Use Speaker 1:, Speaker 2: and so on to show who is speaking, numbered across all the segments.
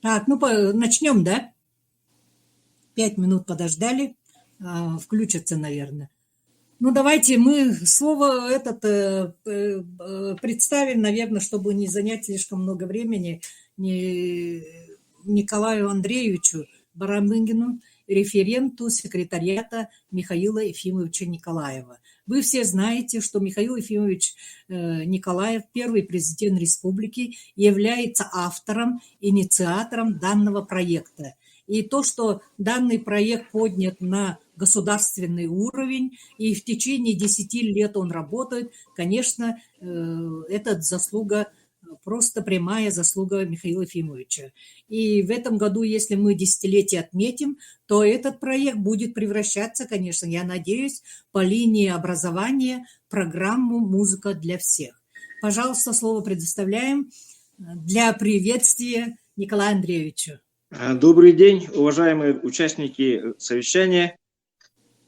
Speaker 1: Так, ну начнем, да? 5 минут подождали, включатся, наверное. Ну, давайте мы слово представим, наверное, чтобы не занять слишком много времени, Николаю Андреевичу Барамыгину, референту секретариата Михаила Ефимовича Николаева. Вы все знаете, что Михаил Ефимович Николаев, первый президент республики, является автором, инициатором данного проекта. И то, что данный проект поднят на государственный уровень, и в течение 10 лет он работает, конечно, это заслуга, просто прямая заслуга Михаила Ефимовича. И в этом году, если мы десятилетие отметим, то этот проект будет превращаться, конечно, я надеюсь, по линии образования в программу «Музыка для всех». Пожалуйста, слово предоставляем для приветствия Николаю Андреевичу.
Speaker 2: Добрый день, уважаемые участники совещания.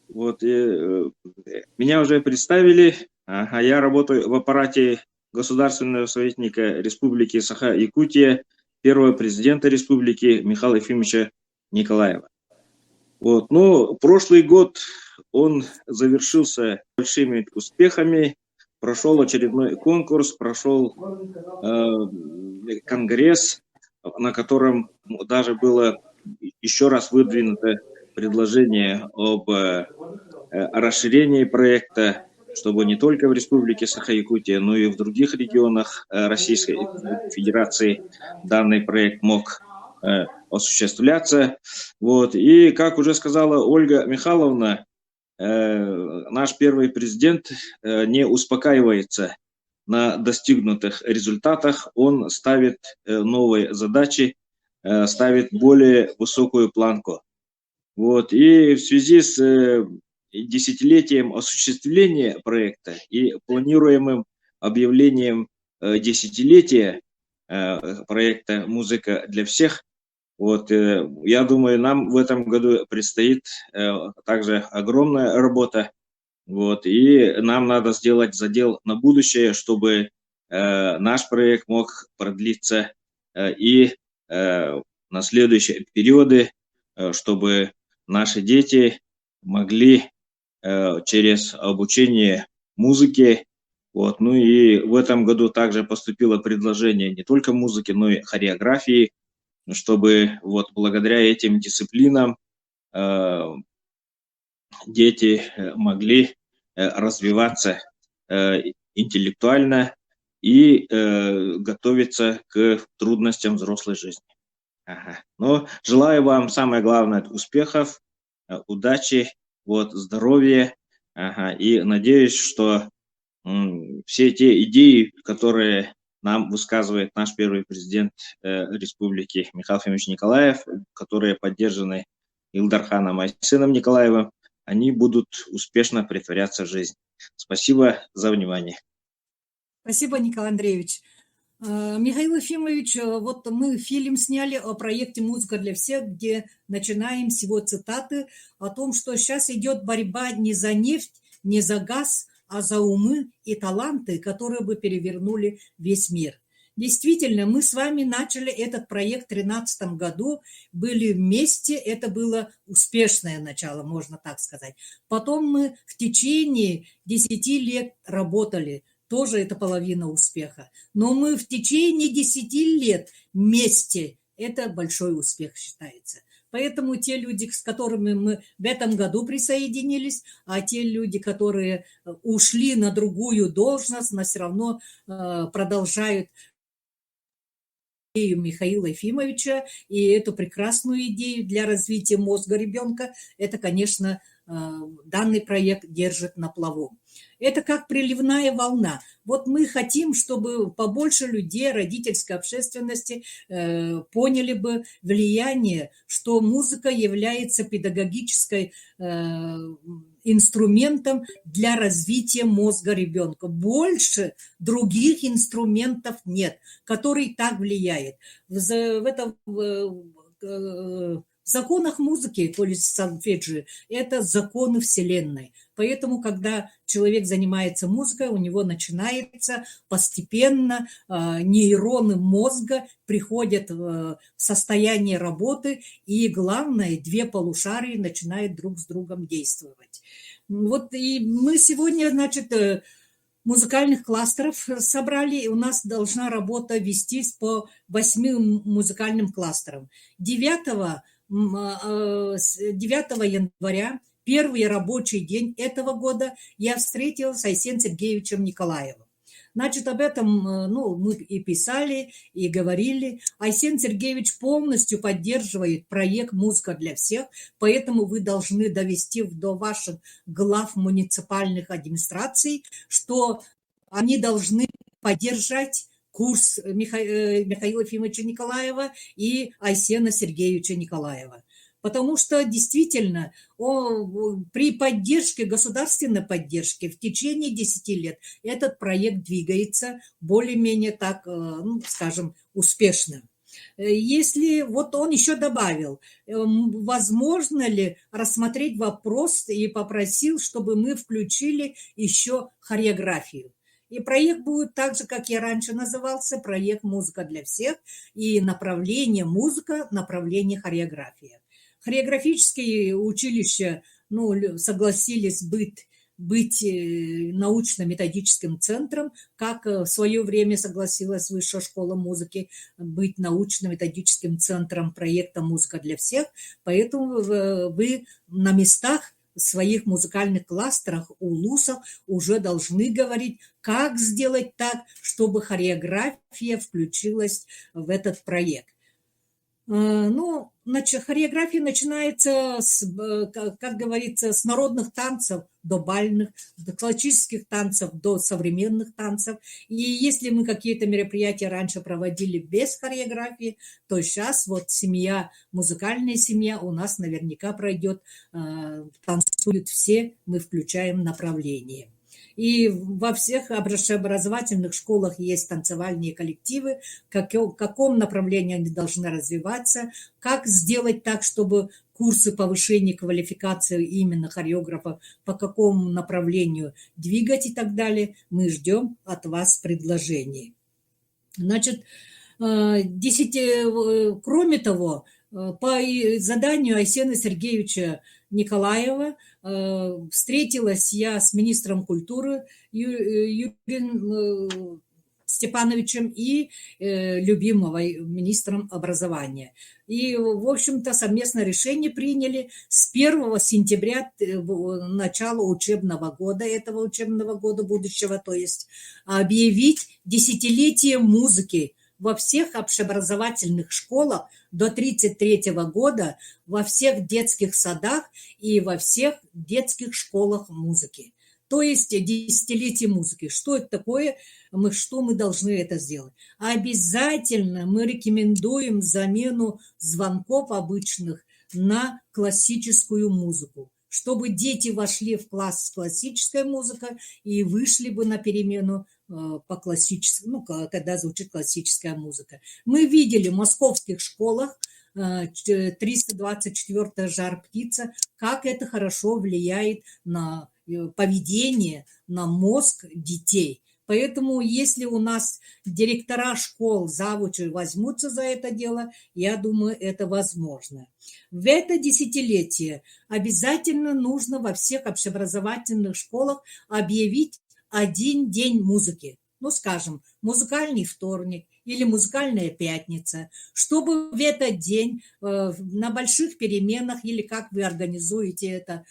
Speaker 2: Меня уже представили. Я работаю в аппарате государственного советника Республики Саха-Якутия, первого президента республики Михаила Ефимовича Николаева. Прошлый год он завершился большими успехами. Прошел очередной конкурс, прошел конгресс, на котором даже было еще раз выдвинуто предложение об расширении проекта, чтобы не только в Республике Саха-Якутия, но и в других регионах Российской Федерации данный проект мог осуществляться. И, как уже сказала Ольга Михайловна, наш первый президент не успокаивается на достигнутых результатах, он ставит новые задачи, ставит более высокую планку. И в связи с десятилетием осуществления проекта и планируемым объявлением десятилетия проекта «Музыка для всех», я думаю, нам в этом году предстоит также огромная работа. И нам надо сделать задел на будущее, чтобы наш проект мог продлиться и на следующие периоды, чтобы наши дети могли через обучение музыке, и в этом году также поступило предложение не только музыки, но и хореографии, чтобы благодаря этим дисциплинам дети могли развиваться интеллектуально и готовиться к трудностям взрослой жизни. Но желаю вам, самое главное, успехов, удачи, здоровья, и надеюсь, что все те идеи, которые нам высказывает наш первый президент республики Михаил Ефимович Николаев, которые поддержаны Илдарханом Айсеном Николаевым, они будут успешно претворяться в жизнь. Спасибо за внимание.
Speaker 1: Спасибо, Николай Андреевич. Михаил Ефимович, мы фильм сняли о проекте «Музыка для всех», где начинаем с его цитаты о том, что сейчас идет борьба не за нефть, не за газ, а за умы и таланты, которые бы перевернули весь мир. Действительно, мы с вами начали этот проект в 2013 году, были вместе, это было успешное начало, можно так сказать. Потом мы в течение 10 лет работали, тоже это половина успеха. Но мы в течение 10 лет вместе, это большой успех считается. Поэтому те люди, с которыми мы в этом году присоединились, а те люди, которые ушли на другую должность, но все равно продолжают идею Михаила Ефимовича и эту прекрасную идею для развития мозга ребенка, это, конечно, данный проект держит на плаву. Это как приливная волна. Мы хотим, чтобы побольше людей, родительской общественности поняли бы влияние, что музыка является педагогической инструментом для развития мозга ребенка. Больше других инструментов нет, который так влияет. В В законах музыки, то есть сольфеджио, это законы Вселенной. Поэтому, когда человек занимается музыкой, у него начинается постепенно нейроны мозга приходят в состояние работы, и главное, две полушария начинают друг с другом действовать. Вот и мы сегодня, значит, музыкальных кластеров собрали, и у нас должна работа вестись по 8 музыкальным кластерам. 9 января, первый рабочий день этого года, я встретилась с Айсеном Сергеевичем Николаевым. Значит, об этом мы и писали, и говорили. Айсен Сергеевич полностью поддерживает проект «Музыка для всех», поэтому вы должны довести до ваших глав муниципальных администраций, что они должны поддержать курс Михаила Ефимовича Николаева и Айсена Сергеевича Николаева. Потому что действительно при поддержке, государственной поддержке в течение 10 лет этот проект двигается более-менее так, скажем, успешно. Если вот он еще добавил, возможно ли рассмотреть вопрос и попросил, чтобы мы включили еще хореографию. И проект будет так же, как я раньше назывался, проект «Музыка для всех», и направление музыка, направление хореография. Хореографические училища согласились быть научно-методическим центром, как в свое время согласилась Высшая школа музыки быть научно-методическим центром проекта «Музыка для всех». Поэтому вы на местах в своих музыкальных кластерах, улусах уже должны говорить, как сделать так, чтобы хореография включилась в этот проект. Хореография начинается, как говорится, с народных танцев до бальных, до классических танцев, до современных танцев. И если мы какие-то мероприятия раньше проводили без хореографии, то сейчас вот музыкальная семья у нас наверняка пройдет, танцуют все, мы включаем направление. И во всех общеобразовательных школах есть танцевальные коллективы, в каком направлении они должны развиваться, как сделать так, чтобы курсы повышения квалификации именно хореографов, по какому направлению двигать и так далее. Мы ждем от вас предложений. Значит, кроме того, по заданию Айсена Сергеевича Николаева встретилась я с министром культуры Юрием Степановичем и любимого министром образования. И, в общем-то, совместное решение приняли с 1 сентября начала учебного года, этого учебного года будущего, то есть объявить десятилетие музыки во всех общеобразовательных школах до 1933 года, во всех детских садах и во всех детских школах музыки. То есть десятилетие музыки. Что это такое? Что мы должны это сделать? Обязательно мы рекомендуем замену звонков обычных на классическую музыку, чтобы дети вошли в класс классическая музыка и вышли бы на перемену по классическому, когда звучит классическая музыка. Мы видели в московских школах 324-я «Жар-птица», как это хорошо влияет на поведение, на мозг детей. Поэтому, если у нас директора школ, завучи возьмутся за это дело, я думаю, это возможно. В это десятилетие обязательно нужно во всех общеобразовательных школах объявить один день музыки. Скажем, музыкальный вторник или музыкальная пятница, чтобы в этот день на больших переменах, или как вы организуете это,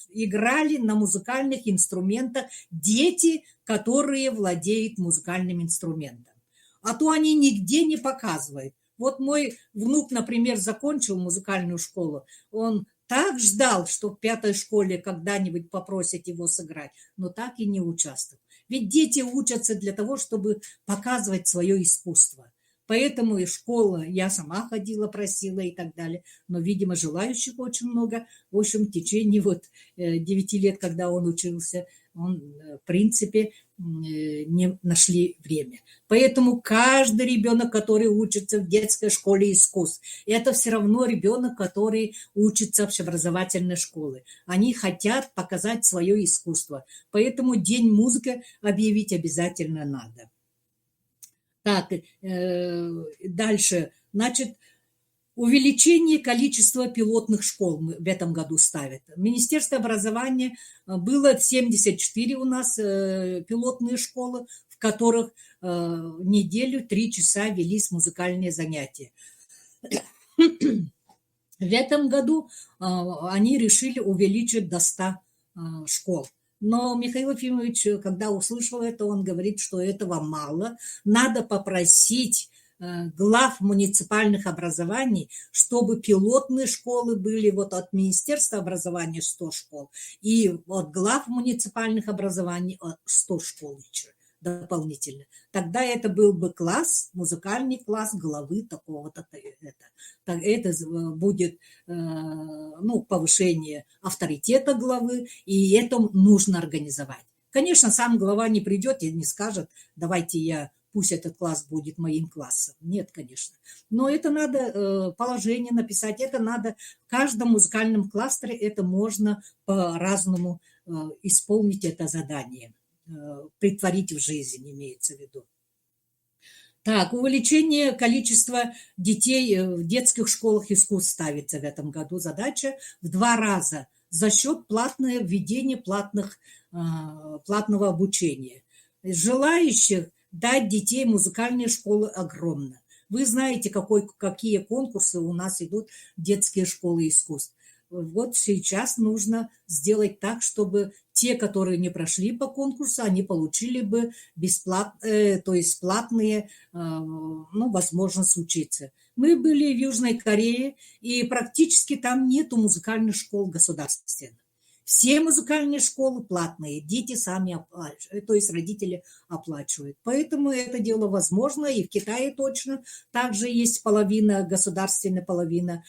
Speaker 1: играли на музыкальных инструментах дети, которые владеют музыкальным инструментом. А то они нигде не показывают. Вот мой внук, например, закончил музыкальную школу, он так ждал, что в 5-й школе когда-нибудь попросят его сыграть, но так и не участвовал. Ведь дети учатся для того, чтобы показывать свое искусство. Поэтому и школа, я сама ходила, просила и так далее. Но, видимо, желающих очень много. В общем, в течение вот 9 лет, когда он учился, он, в принципе, не нашли время. Поэтому каждый ребенок, который учится в детской школе искусств, это все равно ребенок, который учится в общеобразовательной школе. Они хотят показать свое искусство. Поэтому День музыки объявить обязательно надо. Так, дальше. Значит, увеличение количества пилотных школ мы в этом году ставят. Министерство образования было 74 у нас пилотные школы, в которых неделю 3 часа велись музыкальные занятия. В этом году они решили увеличить до 100 школ. Но Михаил Ефимович, когда услышал это, он говорит, что этого мало. Надо попросить глав муниципальных образований, чтобы пилотные школы были вот от Министерства образования 100 школ и от глав муниципальных образований 100 школ еще дополнительно. Тогда это был бы класс, музыкальный класс главы такого-то. Это будет повышение авторитета главы, и это нужно организовать. Конечно, сам глава не придет и не скажет, давайте пусть этот класс будет моим классом. Нет, конечно. Но это надо положение написать, это надо в каждом музыкальном кластере, это можно по-разному исполнить это задание, притворить в жизнь, имеется в виду. Так, увеличение количества детей в детских школах искусств ставится в этом году. Задача в 2 раза за счет введения платного обучения. Желающих дать детей в музыкальные школы огромно. Вы знаете, какие конкурсы у нас идут в детские школы искусств. Вот сейчас нужно сделать так, чтобы те, которые не прошли по конкурсу, они получили бы платные возможность учиться. Мы были в Южной Корее, и практически там нету музыкальных школ государственных. Все музыкальные школы платные, дети сами оплачивают, то есть родители оплачивают. Поэтому это дело возможно, и в Китае точно. Также есть половина государственная, половина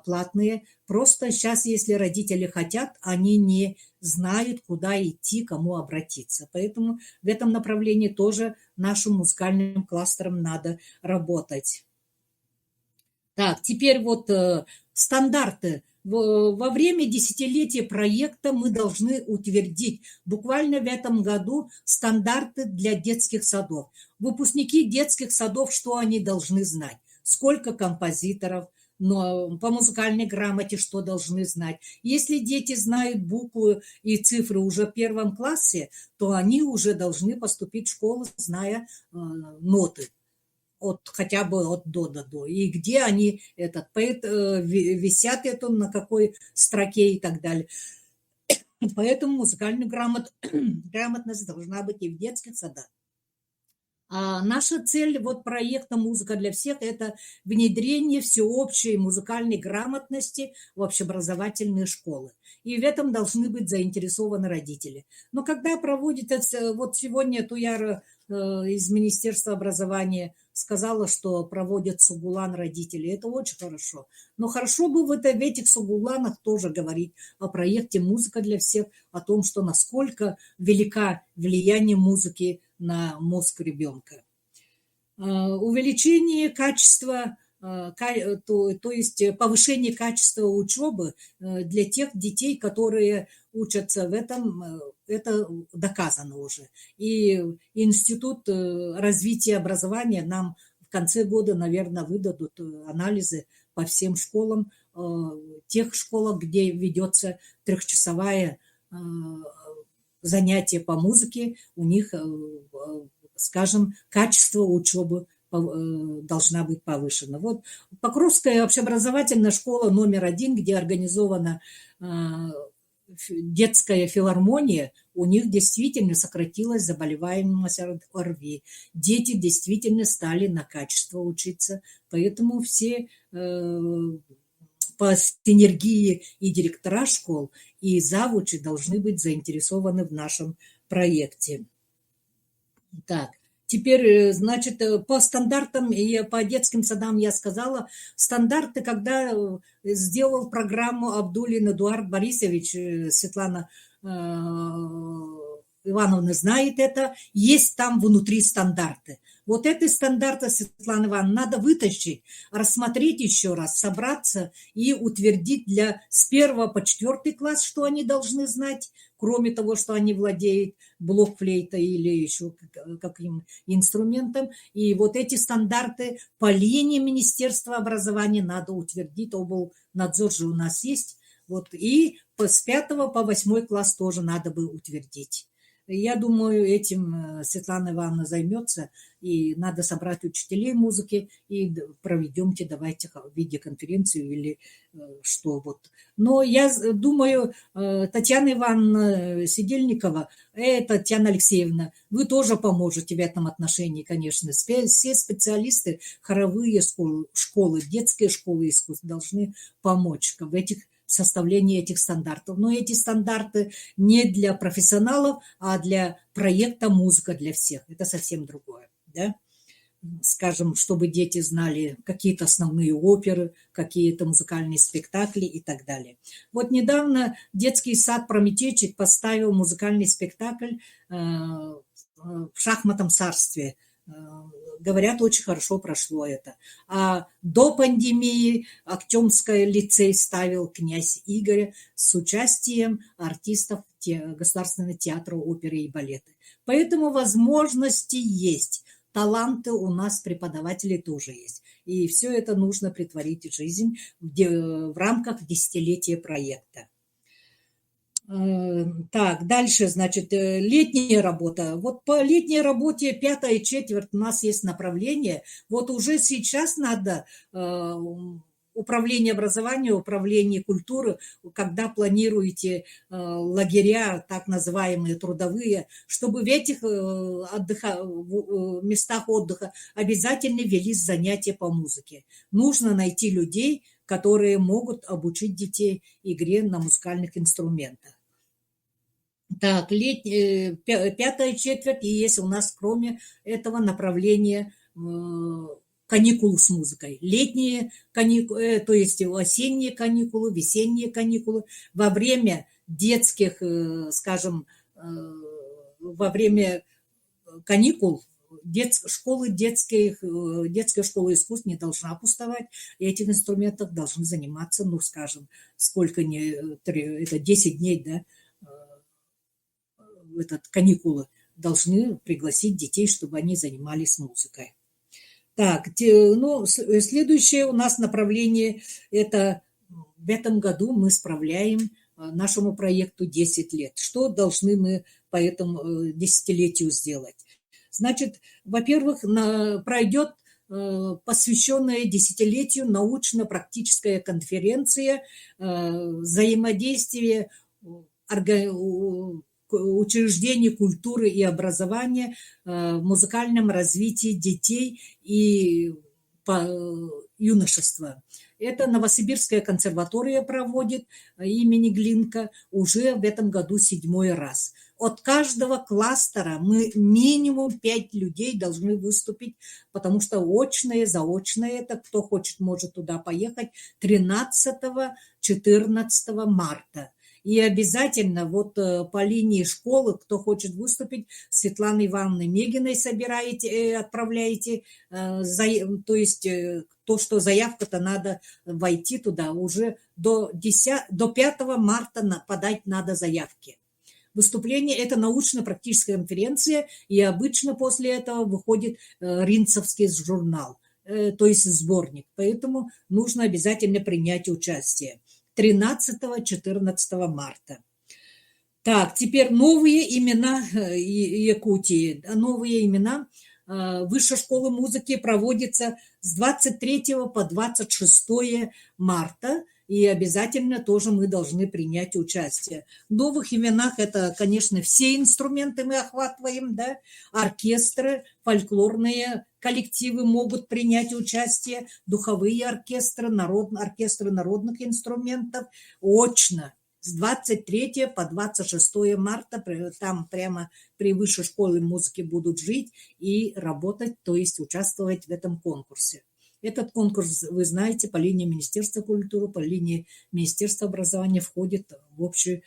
Speaker 1: платные. Просто сейчас, если родители хотят, они не знают, куда идти, кому обратиться. Поэтому в этом направлении тоже нашим музыкальным кластерам надо работать. Так, теперь вот стандарты. Во время десятилетия проекта мы должны утвердить буквально в этом году стандарты для детских садов. Выпускники детских садов, что они должны знать? Сколько композиторов, но по музыкальной грамоте что должны знать? Если дети знают буквы и цифры уже в 1 классе, то они уже должны поступить в школу, зная ноты. Хотя бы от до, и где они висят на какой строке и так далее. Поэтому музыкальная грамотность должна быть и в детских садах. А наша цель проекта «Музыка для всех» – это внедрение всеобщей музыкальной грамотности в общеобразовательные школы. И в этом должны быть заинтересованы родители. Но когда проводится, сегодня Туяр из Министерства образования сказала, что проводят сугулан родители. Это очень хорошо. Но хорошо бы в этих сугуланах тоже говорить о проекте «Музыка для всех», о том, что насколько велика влияние музыки на мозг ребенка. Увеличение качества, то есть повышение качества учебы для тех детей, которые учатся в этом, это доказано уже. И Институт развития образования нам в конце года, наверное, выдадут анализы по всем школам, тех школах, где ведется 3-часовое занятие по музыке, у них, скажем, качество учебы должна быть повышена. Покровская общеобразовательная школа номер 1, где организована детская филармония, у них действительно сократилась заболеваемость ОРВИ. Дети действительно стали на качество учиться, поэтому все по синергии и директора школ, и завучи должны быть заинтересованы в нашем проекте. Так, Теперь, значит, по стандартам и по детским садам я сказала. Стандарты, когда сделал программу Абдуллин Эдуард Борисович, Светлана Ивановна знает это, есть там внутри стандарты. Вот эти стандарты, Светлана Ивановна, надо вытащить, рассмотреть еще раз, собраться и утвердить с 1 по 4 класс, что они должны знать, кроме того, что они владеют блокфлейтой или еще каким инструментом. И вот эти стандарты по линии Министерства образования надо утвердить, облнадзор же у нас есть. Вот, и с 5 по 8 класс тоже надо бы утвердить. Я думаю, этим Светлана Ивановна займется, и надо собрать учителей музыки, и проведемте, давайте, видеоконференцию или что вот. Но я думаю, Татьяна Ивановна Сидельникова, Татьяна Алексеевна, вы тоже поможете в этом отношении, конечно. Все специалисты, хоровые школы, детские школы искусств должны помочь в составлении этих стандартов. Но эти стандарты не для профессионалов, а для проекта «Музыка для всех». Это совсем другое, да? Скажем, чтобы дети знали какие-то основные оперы, какие-то музыкальные спектакли и так далее. Вот недавно детский сад «Прометейчик» поставил музыкальный спектакль в шахматном царстве. Говорят, очень хорошо прошло это. А до пандемии Актемский лицей ставил «Князь Игоря» с участием артистов Государственного театра оперы и балета. Поэтому возможности есть. Таланты у нас, преподаватели тоже есть. И все это нужно претворить в жизнь в рамках десятилетия проекта. Так, дальше, значит, летняя работа. Вот по летней работе 5-я четверть у нас есть направление. Вот уже сейчас надо управление образования, управление культуры, когда планируете лагеря, так называемые трудовые, чтобы в этих местах отдыха обязательно велись занятия по музыке. Нужно найти людей, которые могут обучить детей игре на музыкальных инструментах. Так, 5-я четверть, и есть у нас, кроме этого, направления каникулы с музыкой. Летние каникулы, то есть осенние каникулы, весенние каникулы. Во время детских, скажем, во время каникул детская школа искусств не должна пустовать, и этих инструментах должны заниматься, ну, скажем, сколько не, это 10 дней, да, каникулы, должны пригласить детей, чтобы они занимались музыкой. Так, ну, следующее у нас направление, это в этом году мы справляем нашему проекту 10 лет. Что должны мы по этому десятилетию сделать? Значит, во-первых, пройдет посвященная десятилетию научно-практическая конференция взаимодействия учреждений культуры и образования в музыкальном развитии детей и юношества. Это Новосибирская консерватория проводит имени Глинка уже в этом году 7-й раз. От каждого кластера мы минимум 5 людей должны выступить, потому что очное, заочное, это кто хочет, может туда поехать 13-14 марта. И обязательно вот по линии школы, кто хочет выступить, Светланы Ивановны Мегиной отправляете, то есть то, что заявка-то надо войти туда, уже до 5 марта подать надо заявки. Выступление – это научно-практическая конференция, и обычно после этого выходит Ринцевский журнал, то есть сборник. Поэтому нужно обязательно принять участие. 13-14 марта. Так, теперь новые имена Якутии. Новые имена Высшей школы музыки проводятся с 23 по 26 марта. И обязательно тоже мы должны принять участие. В новых именах это, конечно, все инструменты мы охватываем, да, оркестры, фольклорные коллективы могут принять участие, духовые оркестры, оркестры народных инструментов, очно. С 23 по 26 марта там прямо при Высшей школе музыки будут жить и работать, то есть участвовать в этом конкурсе. Этот конкурс, вы знаете, по линии Министерства культуры, по линии Министерства образования входит в общий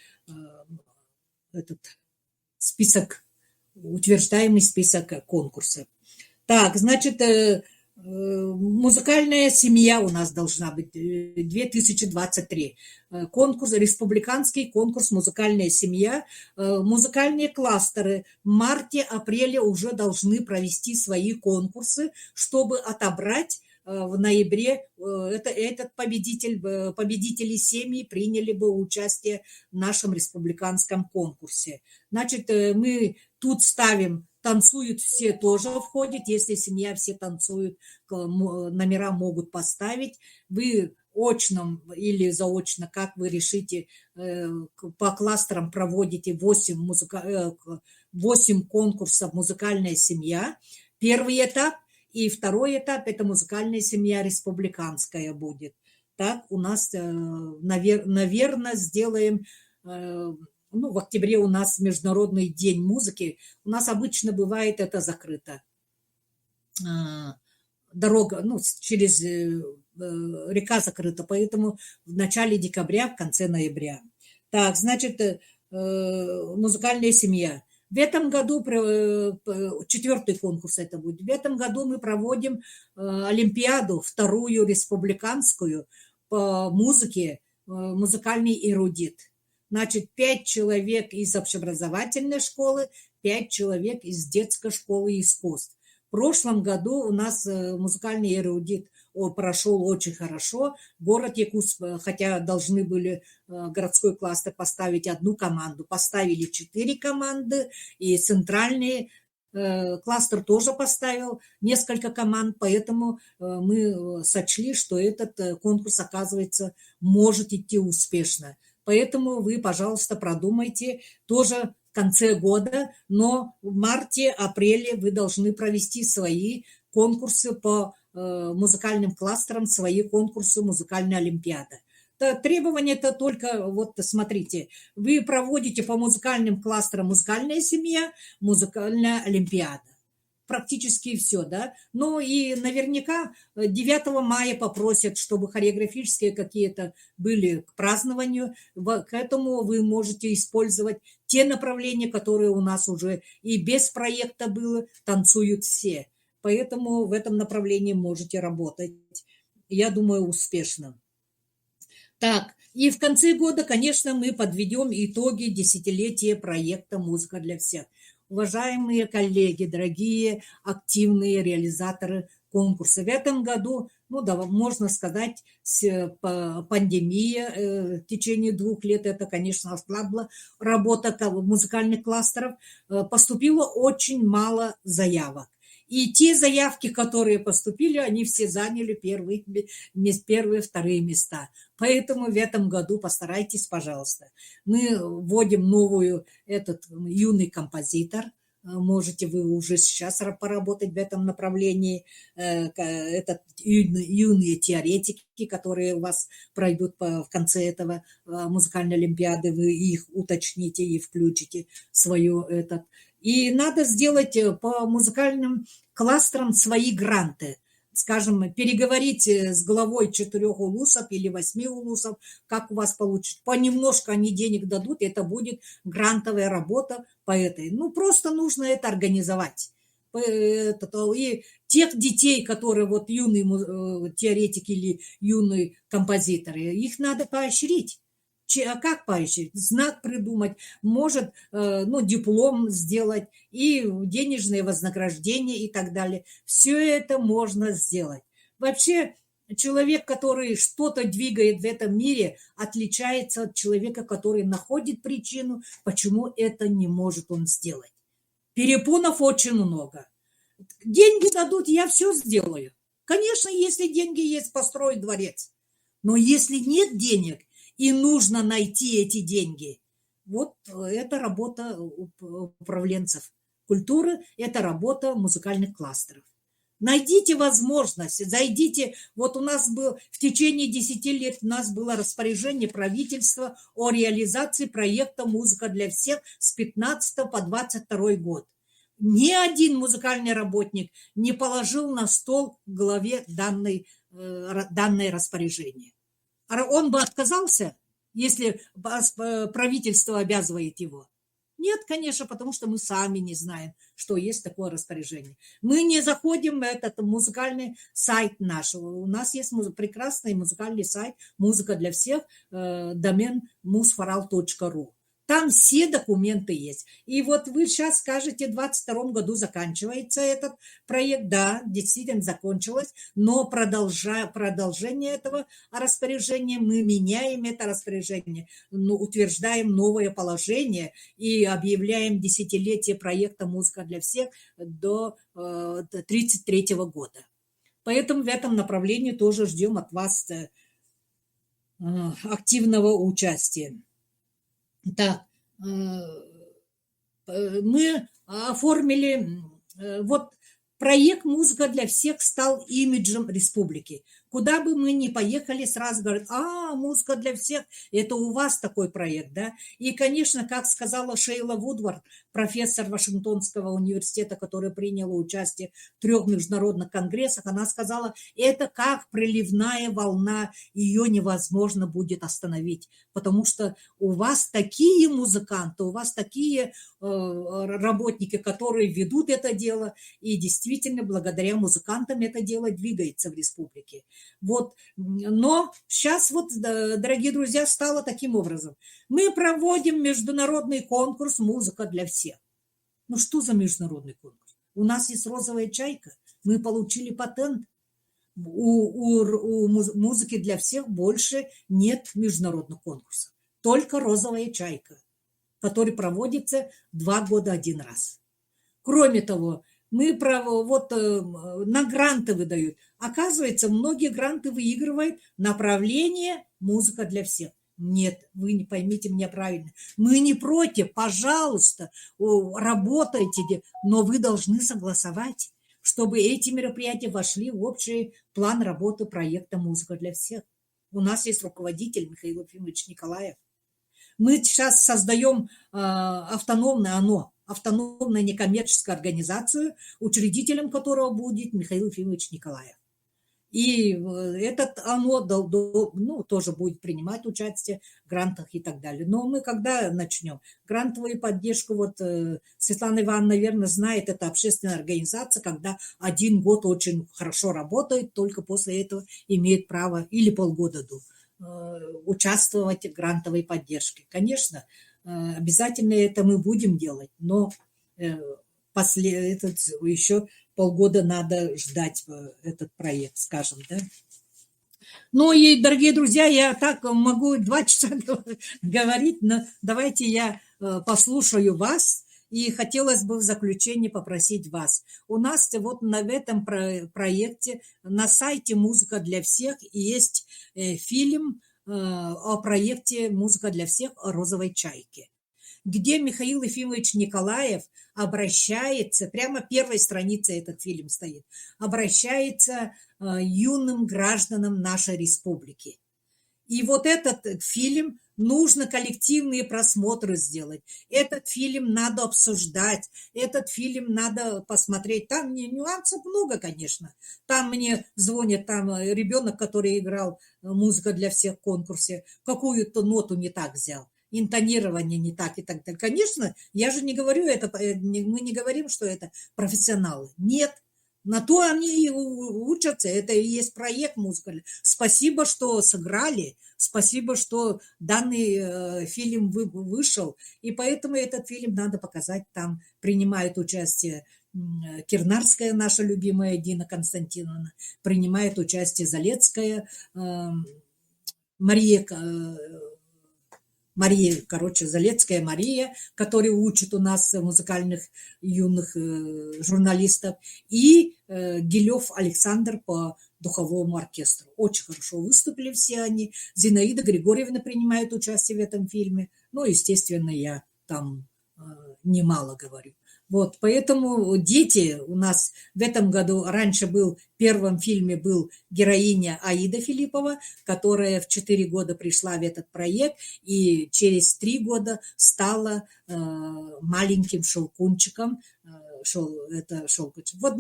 Speaker 1: этот список, утверждаемый список конкурса. Так, значит, музыкальная семья у нас должна быть 2023. Конкурс, республиканский конкурс «Музыкальная семья». Музыкальные кластеры в марте-апреле уже должны провести свои конкурсы, чтобы отобрать в ноябре этот победители семьи приняли бы участие в нашем республиканском конкурсе. Значит, мы тут ставим танцуют все тоже входит, если семья все танцуют, номера могут поставить. Вы очно или заочно, как вы решите, по кластерам проводите 8 конкурсов «Музыкальная семья». Первый этап. И второй этап – это музыкальная семья республиканская будет. Так, у нас, наверное, сделаем, в октябре у нас Международный день музыки. У нас обычно бывает это закрыто. Дорога, через река закрыта, поэтому в начале декабря, в конце ноября. Так, значит, музыкальная семья. В этом году, 4-й конкурс это будет, в этом году мы проводим Олимпиаду, 2-ю республиканскую по музыке, музыкальный эрудит. Значит, 5 человек из общеобразовательной школы, 5 человек из детской школы искусств. В прошлом году у нас музыкальный эрудит прошел очень хорошо. Город Якутск, хотя должны были городской кластер поставить 1 команду, поставили 4 команды, и центральный кластер тоже поставил несколько команд, поэтому мы сочли, что этот конкурс, оказывается, может идти успешно. Поэтому вы, пожалуйста, продумайте тоже в конце года, но в марте-апреле вы должны провести свои конкурсы по музыкальным кластерам, свои конкурсы музыкальной олимпиады. Требования это только, вот смотрите, вы проводите по музыкальным кластерам музыкальная семья, музыкальная олимпиада. Практически все, да. Ну и наверняка 9 мая попросят, чтобы хореографические какие-то были к празднованию. К этому вы можете использовать те направления, которые у нас уже и без проекта было, танцуют все. Поэтому в этом направлении можете работать. Я думаю, успешно. Так, и в конце года, конечно, мы подведем итоги десятилетия проекта «Музыка для всех». Уважаемые коллеги, дорогие активные реализаторы конкурса, в этом году, можно сказать, пандемия в течение 2 лет, это, конечно, ослабла работа музыкальных кластеров, поступило очень мало заявок. И те заявки, которые поступили, они все заняли первые, 2-е места. Поэтому в этом году постарайтесь, пожалуйста. Мы вводим новую, юный композитор. Можете вы уже сейчас поработать в этом направлении. Это юные теоретики, которые у вас пройдут в конце этого музыкальной олимпиады. Вы их уточните и включите в свою И надо сделать по музыкальным кластерам свои гранты. Скажем, переговорить с главой 4 улусов или 8 улусов, как у вас получится. Понемножку они денег дадут, и это будет грантовая работа по этой. Просто нужно это организовать. И тех детей, которые юные теоретики или юные композиторы, их надо поощрить. А как поощрить? Знак придумать, может, диплом сделать, и денежные вознаграждения и так далее. Все это можно сделать. Вообще, человек, который что-то двигает в этом мире, отличается от человека, который находит причину, почему это не может он сделать. Перепонов очень много. Деньги дадут, я все сделаю. Конечно, если деньги есть, построить дворец. Но если нет денег, и нужно найти эти деньги. Это работа управленцев культуры, это работа музыкальных кластеров. Найдите возможность, зайдите. Вот у нас был в течение 10 лет у нас было распоряжение правительства о реализации проекта «Музыка для всех» с 15 по 22 год. Ни один музыкальный работник не положил на стол в главе данное распоряжение. Он бы отказался, если правительство обязывает его? Нет, конечно, потому что мы сами не знаем, что есть такое распоряжение. Мы не заходим в этот музыкальный сайт наш. У нас есть прекрасный музыкальный сайт «Музыка для всех», домен musforal.ru. Там все документы есть. И вот вы сейчас скажете, в 2022 году заканчивается этот проект. Да, действительно закончилось, но продолжение этого распоряжения, мы меняем это распоряжение, утверждаем новое положение и объявляем десятилетие проекта «Музыка для всех» до 1933 года. Поэтому в этом направлении тоже ждем от вас активного участия. Да, мы оформили, вот проект «Музыка для всех» стал имиджем республики. Куда бы мы ни поехали, сразу говорят: «Музыка для всех, это у вас такой проект», да? И, конечно, как сказала Шейла Вудвард, профессор Вашингтонского университета, которая приняла участие в 3 международных конгрессах, она сказала: это как приливная волна, ее невозможно будет остановить, потому что у вас такие музыканты, у вас такие работники, которые ведут это дело, и действительно благодаря музыкантам это дело двигается в республике. Вот. Но сейчас вот, дорогие друзья, стало таким образом. Мы проводим международный конкурс «Музыка для всех». Ну что за международный конкурс? У нас есть «Розовая чайка», мы получили патент. У «Музыки для всех» больше нет международных конкурсов. Только «Розовая чайка», который проводится 2 года 1 раз. Кроме того, мы на гранты выдают. Оказывается, многие гранты выигрывают направление «Музыка для всех». Нет, вы не поймите меня правильно. Мы не против, пожалуйста, работайте, но вы должны согласовать, чтобы эти мероприятия вошли в общий план работы проекта «Музыка для всех». У нас есть руководитель Михаил Ефимович Николаев. Мы сейчас создаем автономную некоммерческую организацию, учредителем которого будет Михаил Ефимович Николаев. И тоже будет принимать участие в грантах и так далее. Но мы когда начнем? Грантовую поддержку, Светлана Ивановна, наверное, знает, это общественная организация, когда 1 год очень хорошо работает, только после этого имеет право, или полгода участвовать в грантовой поддержке. Конечно, обязательно это мы будем делать, но еще полгода надо ждать этот проект, скажем, да. Ну и, дорогие друзья, я так могу 2 часа говорить, но давайте я послушаю вас. И хотелось бы в заключение попросить вас. У нас в этом проекте на сайте «Музыка для всех» есть фильм о проекте «Музыка для всех» о «Розовой чайке», где Михаил Ефимович Николаев обращается, прямо первой странице этот фильм стоит, обращается юным гражданам нашей республики. И этот фильм нужно коллективные просмотры сделать. Этот фильм надо обсуждать. Этот фильм надо посмотреть. Там нюансов много, конечно. Там мне звонит ребенок, который играл «Музыка для всех» в конкурсе, какую-то ноту не так взял, интонирование не так и так далее. Конечно, я же не говорю это, мы не говорим, что это профессионалы. Нет. На то они и учатся. Это и есть проект «Музыка». Спасибо, что сыграли. Спасибо, что данный фильм вышел. И поэтому этот фильм надо показать. Там принимает участие Кирнарская, наша любимая Дина Константиновна. Принимает участие Залецкая, Залецкая Мария, которая учит у нас музыкальных юных журналистов, и Гилев Александр по духовому оркестру. Очень хорошо выступили все они. Зинаида Григорьевна принимает участие в этом фильме. Ну, естественно, я там немало говорю. Вот, поэтому дети у нас в этом году, раньше был, в первом фильме был героиня Аида Филиппова, которая в 4 года пришла в этот проект и через 3 года стала маленьким шелкунчиком, это шелкунчик, вот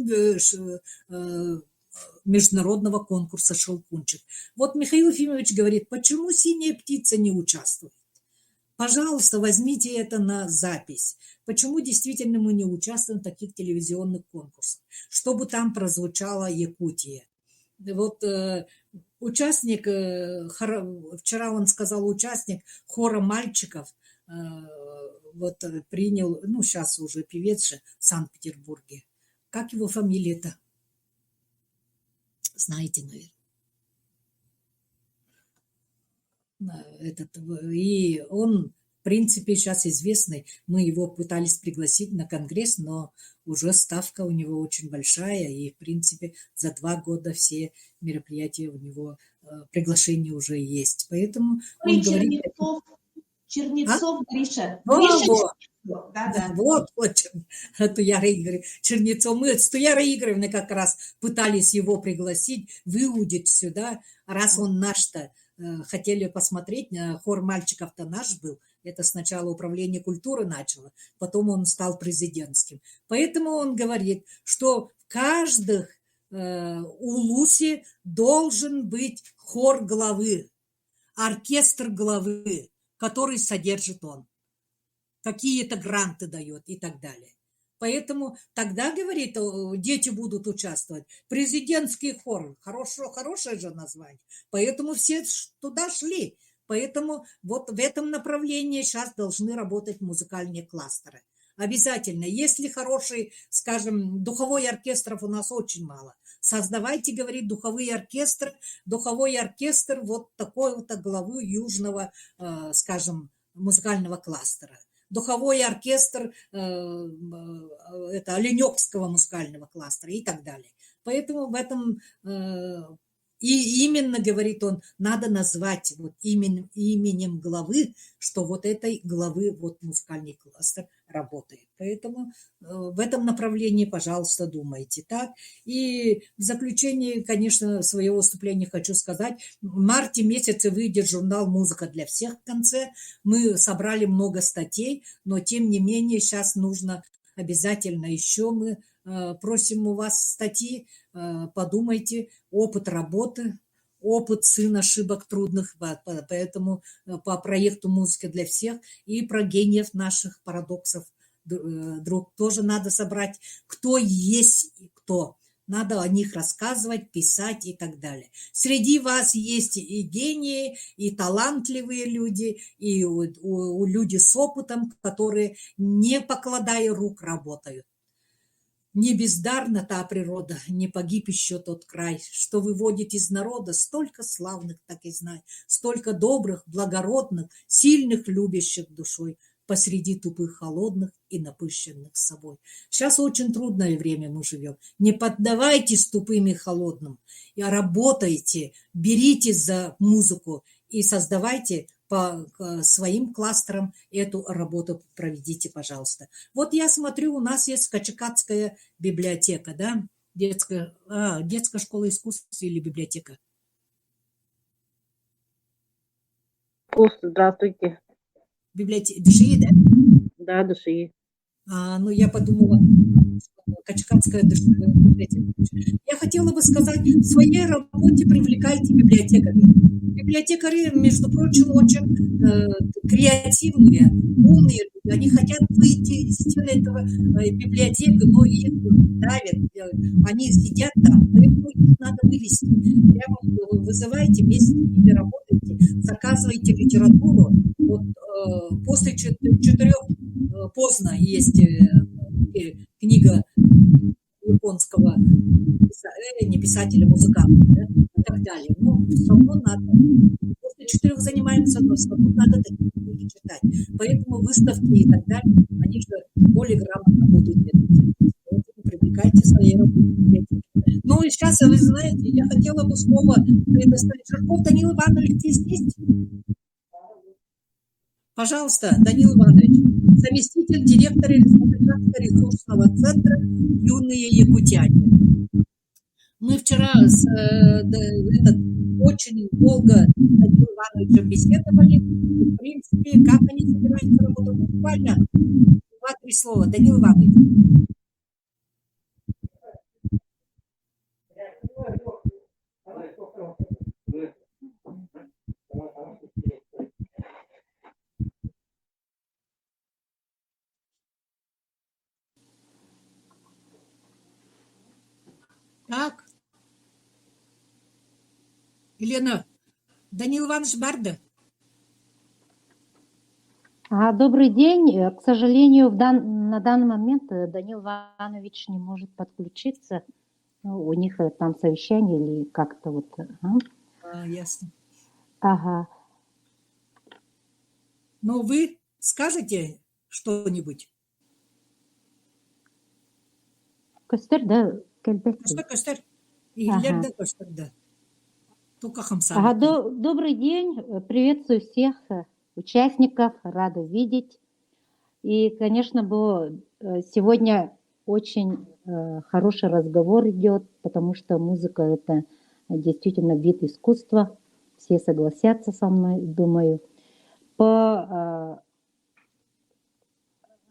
Speaker 1: международного конкурса «Шелкунчик». Вот Михаил Ефимович говорит, почему «Синяя птица» не участвует? Пожалуйста, возьмите это на запись. Почему действительно мы не участвуем в таких телевизионных конкурсах? Чтобы там прозвучала Якутия. Вот участник, вчера он сказал, участник хора мальчиков, вот принял, ну сейчас уже певец же в Санкт-Петербурге. Как его фамилия-то? Знаете, наверное. И он, в принципе, сейчас известный. Мы его пытались пригласить на конгресс, но уже ставка у него очень большая, и, в принципе, за 2 года все мероприятия у него, приглашение уже есть. Поэтому он говорит...
Speaker 3: Чернецов Гриша.
Speaker 1: Да. Вот, Туяра Игоревна Чернецов. Мы с Туярой Игоревной как раз пытались его пригласить, выудить сюда, раз он наш-то. Хотели посмотреть, хор мальчиков-то наш был. Это сначала управление культуры начало, потом он стал президентским. Поэтому он говорит, что в каждых улусе должен быть хор главы, оркестр главы, который содержит он. Какие-то гранты дает и так далее. Поэтому тогда, говорит, дети будут участвовать. Президентский хор, хорошее же название. Поэтому все туда шли. Поэтому вот в этом направлении сейчас должны работать музыкальные кластеры. Обязательно. Если хороший, скажем, духовой оркестров у нас очень мало. Создавайте, говорит, духовой оркестр вот такой вот главу южного, скажем, музыкального кластера. Духовой оркестр это Оленёкского музыкального кластера и так далее. Поэтому в этом и именно, говорит он, надо назвать вот именем главы, что вот этой главы вот музыкальный кластер работает. Поэтому в этом направлении, пожалуйста, думайте. Так? И в заключение, конечно, своего выступления хочу сказать, в марте месяце выйдет журнал «Музыка для всех» в конце. Мы собрали много статей, но тем не менее сейчас нужно обязательно еще мы просим у вас статьи, подумайте, опыт работы, опыт сын ошибок трудных, поэтому по проекту «Музыка для всех» и про гениев наших парадоксов друг тоже надо собрать, кто есть и кто. Надо о них рассказывать, писать и так далее. Среди вас есть и гении, и талантливые люди, и люди с опытом, которые, не покладая рук, работают. Не бездарна та природа, не погиб еще тот край, что выводит из народа столько славных, так и знай, столько добрых, благородных, сильных, любящих душой, посреди тупых, холодных и напыщенных собой. Сейчас очень трудное время мы живем. Не поддавайтесь тупым и холодным, а работайте, беритесь за музыку и создавайте по своим кластерам эту работу проведите, пожалуйста. Вот я смотрю, у нас есть Качекатская библиотека, да? Детская школа искусств или библиотека?
Speaker 3: Здравствуйте.
Speaker 1: Библиотека ДШИ, да?
Speaker 3: Да, ДШИ.
Speaker 1: Ну, я подумала, Качкатская библиотека. Я хотела бы сказать, в своей работе привлекайте библиотекарей. Библиотекари, между прочим, очень креативные, умные люди. Они хотят выйти из этого библиотеки, но их давят. Они сидят там, поэтому их надо вывести. Прямо вызывайте, вместе с ними работайте, заказывайте литературу. Вот после 4 поздно есть книга японского не писателя, музыканта, да, и так далее. Но все равно надо. После 4 занимаемся, но все равно надо такие книги читать. Поэтому выставки и так далее, они же более грамотно будут делать. Поэтому привлекайте свои работы. Ну и сейчас, вы знаете, я хотела бы слово предоставить. Жирков Данил Иванович здесь есть? Пожалуйста, Данил Иванович, заместитель директора Республиканского ресурсного центра «Юные якутяне». Мы вчера очень долго с Данилом Ивановичем беседовали. И, в принципе, как они собираются работать? Буквально 2-3 слова. Данил Иванович. Так. Елена, Данил Иванович Барда.
Speaker 4: Добрый день. К сожалению, на данный момент Данил Иванович не может подключиться. Ну, у них там совещание или как-то вот.
Speaker 1: Ясно.
Speaker 4: Ага.
Speaker 1: Но вы скажете что-нибудь?
Speaker 4: Көстер, да, кәлбәтте.
Speaker 1: Көстер.
Speaker 4: Ага.
Speaker 1: Көстер, да. Только хамсам.
Speaker 4: Добрый день. Приветствую всех участников. Рада видеть. И, конечно, сегодня очень хороший разговор идет, потому что музыка – это действительно вид искусства. Все согласятся со мной, думаю.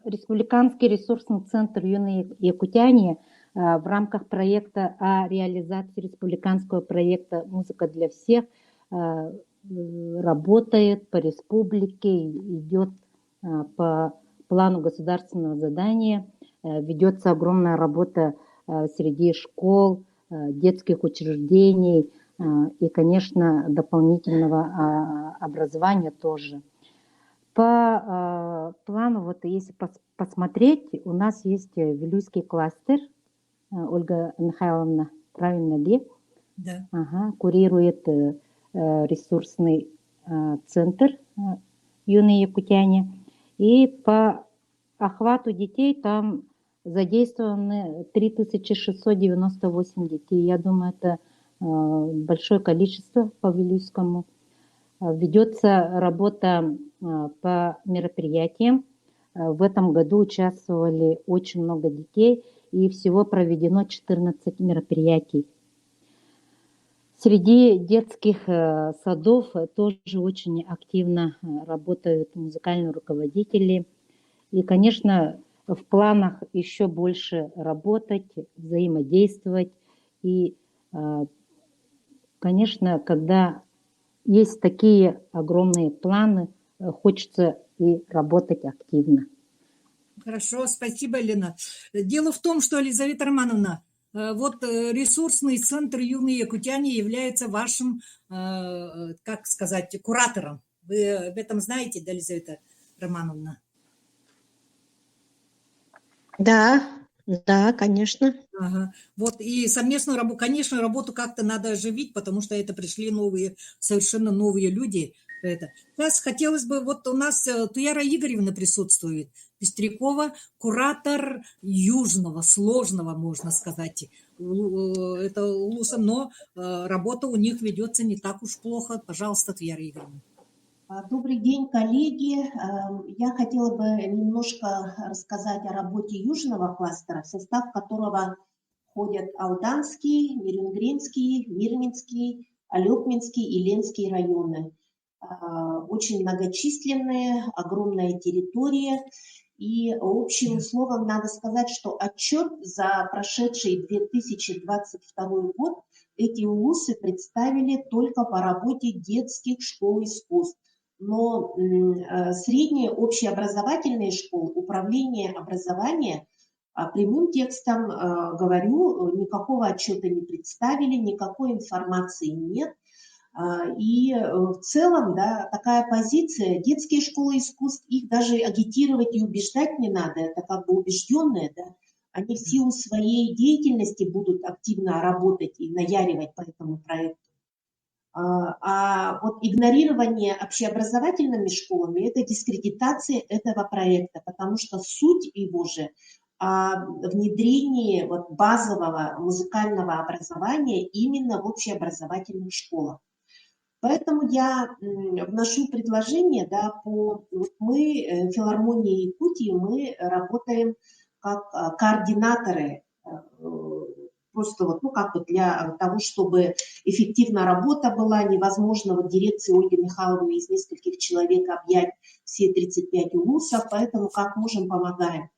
Speaker 4: Республиканский ресурсный центр «Юные якутяне» в рамках проекта о реализации республиканского проекта «Музыка для всех» работает по республике, идет по плану государственного задания, ведется огромная работа среди школ, детских учреждений и, конечно, дополнительного образования тоже. По плану, вот если посмотреть, у нас есть Вилюйский кластер. Ольга Михайловна, правильно ли?
Speaker 1: Да.
Speaker 4: Ага, курирует ресурсный центр «Юные якутяне». И по охвату детей там задействованы 3698 детей. Я думаю, это большое количество по Вилюйскому. Ведется работа по мероприятиям. В этом году участвовали очень много детей, и всего проведено 14 мероприятий. Среди детских садов тоже очень активно работают музыкальные руководители. И, конечно, в планах еще больше работать, взаимодействовать. И, конечно, когда есть такие огромные планы, хочется и работать активно.
Speaker 1: Хорошо, спасибо, Елена. Дело в том, что, Елизавета Романовна, вот ресурсный центр «Юные якутяне» является вашим, как сказать, куратором. Вы об этом знаете, да, Елизавета Романовна?
Speaker 3: Да, конечно.
Speaker 1: Ага. Вот и совместную работу, конечно, работу как-то надо оживить, потому что это пришли совершенно новые люди. Сейчас хотелось бы, вот у нас Туяра Игоревна присутствует, Пестрякова, куратор южного, сложного, можно сказать, это улуса, но работа у них ведется не так уж плохо. Пожалуйста, Туяра Игоревна.
Speaker 3: Добрый день, коллеги. Я хотела бы немножко рассказать о работе южного кластера, в состав которого входят Алданский, Мирюнгринский, Мирнинский, Алёпминский и Ленский районы. Очень многочисленные, огромная территория. И общим словом надо сказать, что отчет за прошедший 2022 год эти улусы представили только по работе детских школ искусств. Но средние общеобразовательные школы, управление образования, прямым текстом говорю, никакого отчета не представили, никакой информации нет. И в целом, да, такая позиция, детские школы искусств, их даже агитировать и убеждать не надо, это как бы убежденные, да, они в силу своей деятельности будут активно работать и наяривать по этому проекту. А вот игнорирование общеобразовательными школами – это дискредитация этого проекта, потому что суть его же о внедрении вот базового музыкального образования именно в общеобразовательных школах. Поэтому я вношу предложение, да, вот мы, филармония Якутии, мы работаем как координаторы, просто вот, ну, как бы для того, чтобы эффективная работа была, невозможно вот дирекции Ольги Михайловны из нескольких человек объять все 35 улусов, поэтому как можем, помогаем.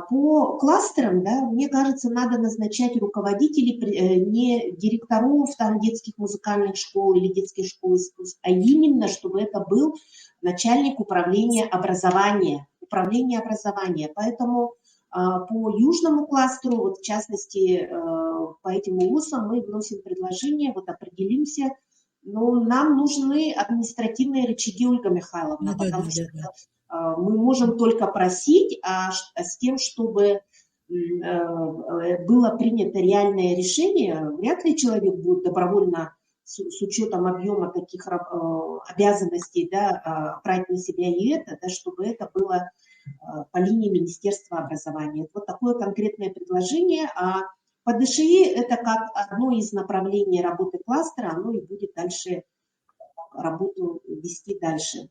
Speaker 3: По кластерам, да, мне кажется, надо назначать руководителей, не директоров там, детских музыкальных школ или детских школ искусств, а именно, чтобы это был начальник управления образования. Поэтому по южному кластеру, вот в частности по этим улусам, мы вносим предложение, вот определимся, но нам нужны административные рычаги, Ольга Михайловна, потому что мы можем только просить, с тем, чтобы было принято реальное решение, вряд ли человек будет добровольно с учетом объема таких обязанностей, да, брать на себя и это, да, чтобы это было по линии Министерства образования. Вот такое конкретное предложение. А по ДШИ это как одно из направлений работы кластера, оно и будет дальше работу вести дальше.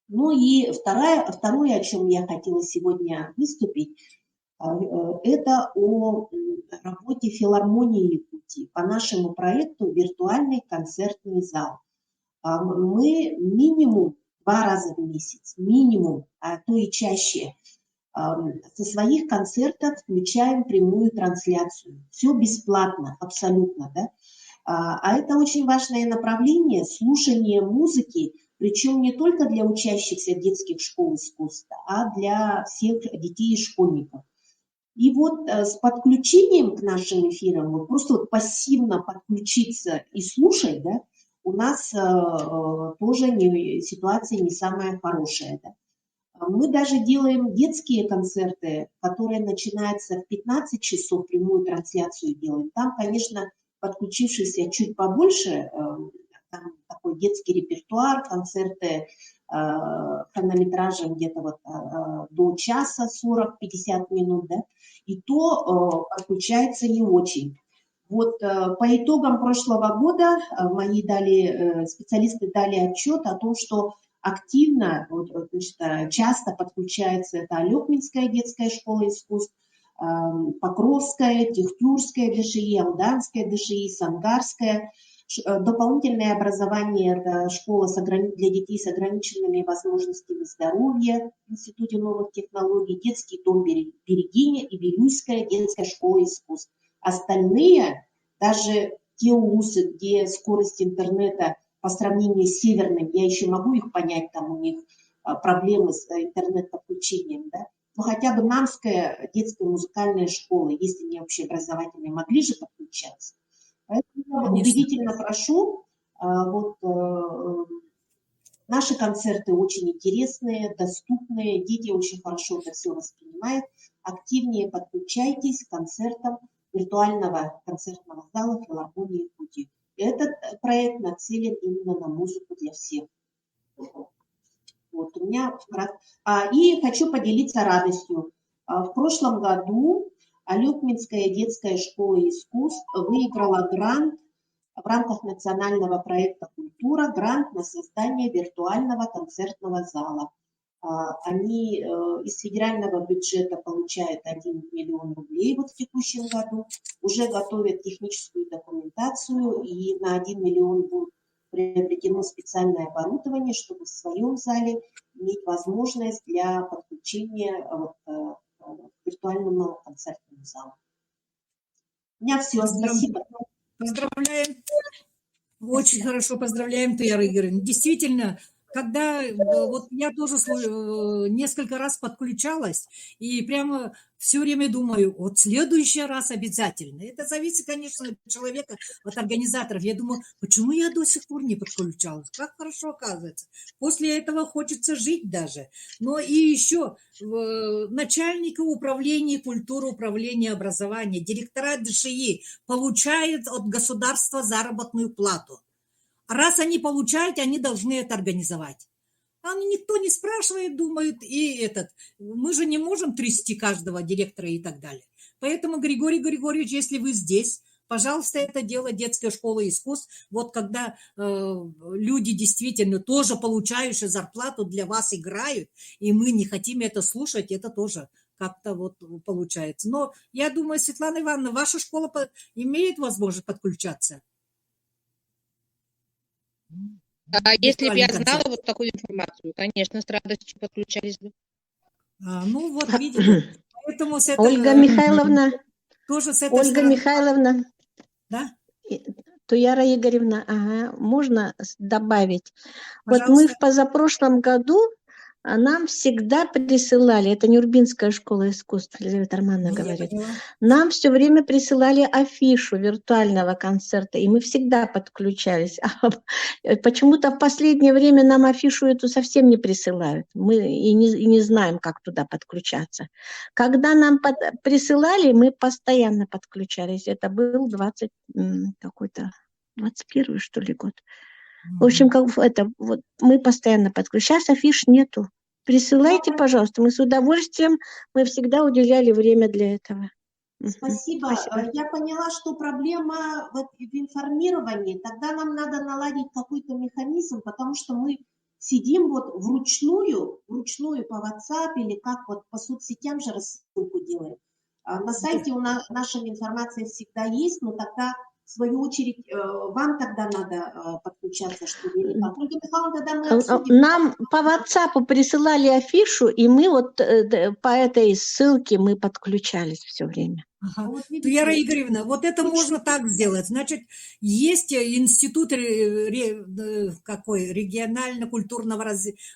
Speaker 3: Ну и второе, о чем я хотела сегодня выступить, это о работе филармонии Якутии по нашему проекту «Виртуальный концертный зал». Мы минимум 2 раза в месяц, минимум, а то и чаще, со своих концертов включаем прямую трансляцию. Все бесплатно, абсолютно, да? А это очень важное направление, слушание музыки, причем не только для учащихся детских школ искусства, а для всех детей и школьников. И вот с подключением к нашим эфирам, вот просто вот пассивно подключиться и слушать, да, у нас тоже ситуация не самая хорошая. Да. Мы даже делаем детские концерты, которые начинаются в 15 часов, прямую трансляцию делаем. Там, конечно, подключившиеся чуть побольше, там такой детский репертуар, концерты хронометражем где-то вот до часа 40-50 минут, да, и то подключается не очень. Вот по итогам прошлого года мои специалисты дали отчет о том, что активно, значит, часто подключается это Алекминская детская школа искусств, Покровская, Техтюрская ДШИ, Алданская ДШИ, Сангарская. Дополнительное образование – это школа для детей с ограниченными возможностями здоровья в Институте новых технологий, детский дом Берегиня и Вилюйская детская школа искусств. Остальные, даже те улусы, где скорость интернета по сравнению с северным, я еще могу их понять, там у них проблемы с интернет-подключением, да? Но хотя бы Намская детская музыкальная школа, если не общеобразовательные, могли же подключаться. Поэтому я убедительно прошу, наши концерты очень интересные, доступные, дети очень хорошо это все воспринимают. Активнее подключайтесь к концертам виртуального концертного зала филармонии Якутии. Этот проект нацелен именно на музыку для всех. Вот у меня и хочу поделиться радостью. В прошлом году Алекминская детская школа искусств выиграла грант в рамках национального проекта «Культура», грант на создание виртуального концертного зала. Они из федерального бюджета получают 1 миллион рублей вот в текущем году, уже готовят техническую документацию, и на 1 миллион будет приобретено специальное оборудование, чтобы в своем зале иметь возможность для подключения к виртуальному концертному залу. У меня все. Спасибо.
Speaker 1: Поздравляем. Очень хорошо поздравляем, Таяра Игоревна. Действительно, когда вот я тоже несколько раз подключалась и прямо все время думаю, вот в следующий раз обязательно. Это зависит, конечно, от человека, от организаторов. Я думаю, почему я до сих пор не подключалась? Как хорошо оказывается. После этого хочется жить даже. Но и еще начальники управления культуры, управления образования, директора ДШИ получают от государства заработную плату. Раз они получают, они должны это организовать. А никто не спрашивает, думает, мы же не можем трясти каждого директора и так далее. Поэтому, Григорий Григорьевич, если вы здесь, Пожалуйста, это дело детской школы искусств. Вот когда люди действительно тоже получающие зарплату для вас играют, и мы не хотим это слушать, это тоже как-то вот получается. Но я думаю, Светлана Ивановна, ваша школа имеет возможность подключаться?
Speaker 5: Если бы я
Speaker 1: Виртуальный
Speaker 5: знала
Speaker 1: концерт.
Speaker 5: вот такую информацию, конечно, с радостью подключались бы.
Speaker 1: Ну вот, видите, поэтому с этого
Speaker 6: Ольга Михайловна,
Speaker 1: тоже с этой
Speaker 6: Ольга
Speaker 1: стороны,
Speaker 6: Михайловна,
Speaker 1: да,
Speaker 6: Туяра Игоревна, ага, можно добавить? Вот мы
Speaker 1: пожалуйста.
Speaker 6: в позапрошлом году нам всегда присылали, это Нюрбинская школа искусств, Елизавета Романовна
Speaker 1: Я
Speaker 6: говорит,
Speaker 1: поняла.
Speaker 6: нам все время присылали афишу виртуального концерта, и мы всегда подключались. А почему-то в последнее время нам афишу эту совсем не присылают. Мы и не знаем, как туда подключаться. Когда нам присылали, мы постоянно подключались. Это был 21-й, что ли, год. В общем, как это, вот, мы постоянно подключались. Сейчас афиш нету. Присылайте, пожалуйста. Мы с удовольствием, мы всегда уделяли время для этого.
Speaker 3: Спасибо. Я поняла, что проблема в информировании. Тогда нам надо наладить какой-то механизм, потому что мы сидим вот вручную по WhatsApp или как вот по соцсетям же рассылку делаем. На сайте у нас наша информация всегда есть, но тогда в свою очередь вам тогда надо подключаться, что ли, или как? Ольга Михайловна, тогда мы обсудим.
Speaker 6: Нам по WhatsApp присылали афишу, и мы вот по этой ссылке мы подключались все время.
Speaker 1: Ага.
Speaker 3: Вот видите,
Speaker 1: Туяра Игоревна, вот это можно так сделать. Значит, есть институт регионально-культурного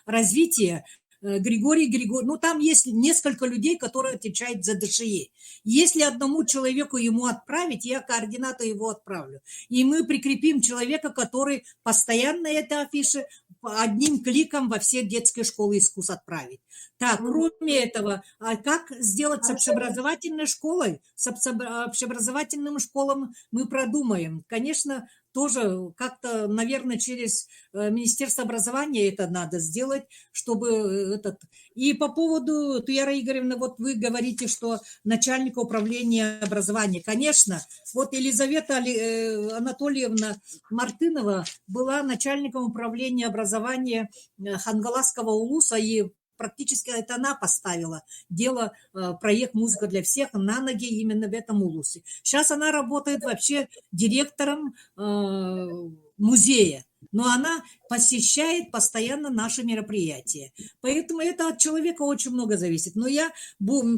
Speaker 1: развития, Григорий, ну там есть несколько людей, которые отвечают за ДШИ. Если одному человеку ему отправить, я координаты его отправлю. И мы прикрепим человека, который постоянно это афиши одним кликом во все детские школы искусств отправить. Так, кроме этого, а как сделать с общеобразовательной школой? С общеобразовательным школам мы продумаем. Конечно, тоже как-то, наверное, через Министерство образования это надо сделать, чтобы этот... И по поводу, Туяра Игоревна, вот вы говорите, что начальника управления образования. Конечно, вот Елизавета Анатольевна Мартынова была начальником управления образования Хангаласского улуса, и практически это она поставила дело, проект «Музыка для всех» на ноги именно в этом улусе. Сейчас она работает вообще директором музея, но она посещает постоянно наши мероприятия. Поэтому это от человека очень много зависит. Но я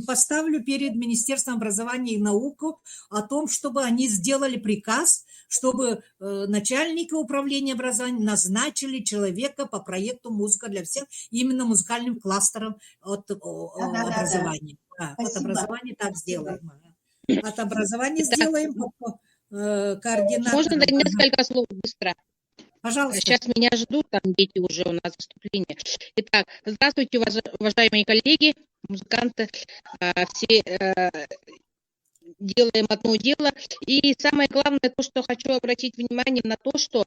Speaker 1: поставлю перед Министерством образования и науки о том, чтобы они сделали приказ, чтобы начальника управления образованием назначили человека по проекту «Музыка для всех», именно музыкальным кластером от образования. Да, от образования так сделаем. От образования сделаем координатор.
Speaker 5: Можно дать несколько слов быстро?
Speaker 1: Пожалуйста.
Speaker 5: Сейчас меня ждут, там дети уже у нас выступление. Итак, здравствуйте, уважаемые коллеги, музыканты, все делаем одно дело. И самое главное, то, что хочу обратить внимание на то, что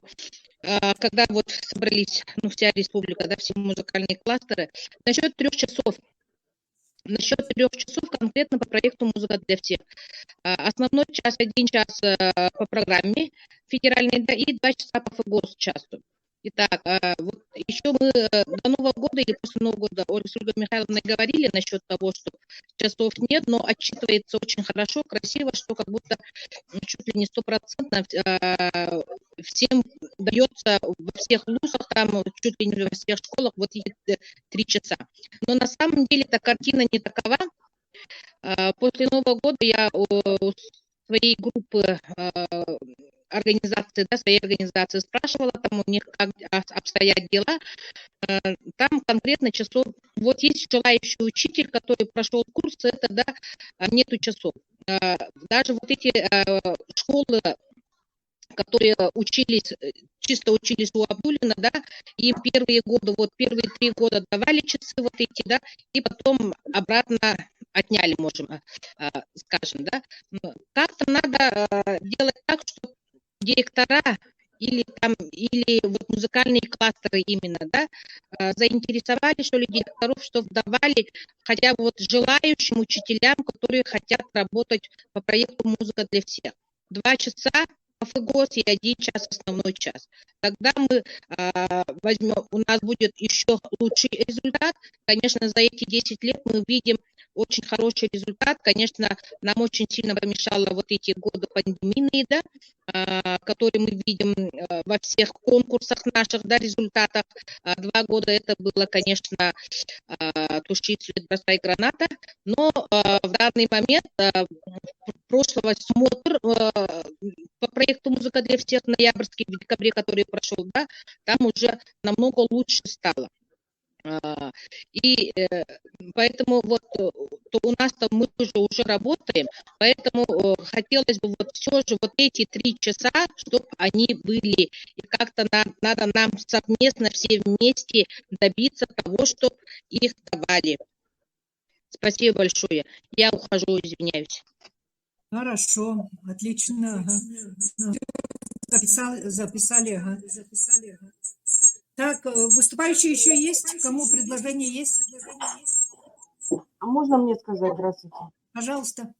Speaker 5: когда вот собрались, вся республика, все музыкальные кластеры, насчет 3 часов. Насчет 3 часов конкретно по проекту «Музыка для всех». Основной час, 1 час по программе федеральной, и 2 часа по ФГОС часу. Итак, вот еще мы до Нового года или после Нового года Ольга Михайловна говорили насчет того, что часов нет, но отчитывается очень хорошо, красиво, что как будто чуть ли не 100% всем дается во всех вузах, там чуть ли не во всех школах вот эти 3 часа. Но на самом деле эта картина не такова. После Нового года я у своей группы своей организации спрашивала, там у них как обстоят дела. Там конкретно часов, вот есть желающий учитель, который прошел курс, это, нету часов. Даже вот эти школы, которые чисто учились у Абдуллина, им первые 3 года давали часы вот эти, и потом обратно отняли, скажем, Как-то надо делать так, чтобы директора или вот музыкальные кластеры именно, заинтересовали, что ли, директоров, чтобы давали хотя бы вот желающим учителям, которые хотят работать по проекту «Музыка для всех». 2 часа ФГОС и 1 час основной час. Тогда мы возьмем, у нас будет еще лучший результат. Конечно, за эти 10 лет мы видим очень хороший результат. Конечно, нам очень сильно помешало вот эти годы пандемийные, да, которые мы видим во всех конкурсах наших, да, результатах. 2 года это было, конечно, туши, свет, бросай граната. Но в данный момент прошлого смотр по проекту «Музыка для всех» ноябрьский в декабре, который прошел, да, там уже намного лучше стало. И поэтому вот то у нас-то мы уже работаем, поэтому хотелось бы вот все же вот эти 3 часа, чтобы они были. И как-то надо нам совместно все вместе добиться того, чтобы их давали. Спасибо большое. Я ухожу, извиняюсь.
Speaker 1: Хорошо, отлично. Ага. Записали, ага. Так, выступающие еще есть? Кому предложение есть?
Speaker 7: А можно мне сказать здравствуйте?
Speaker 1: Пожалуйста.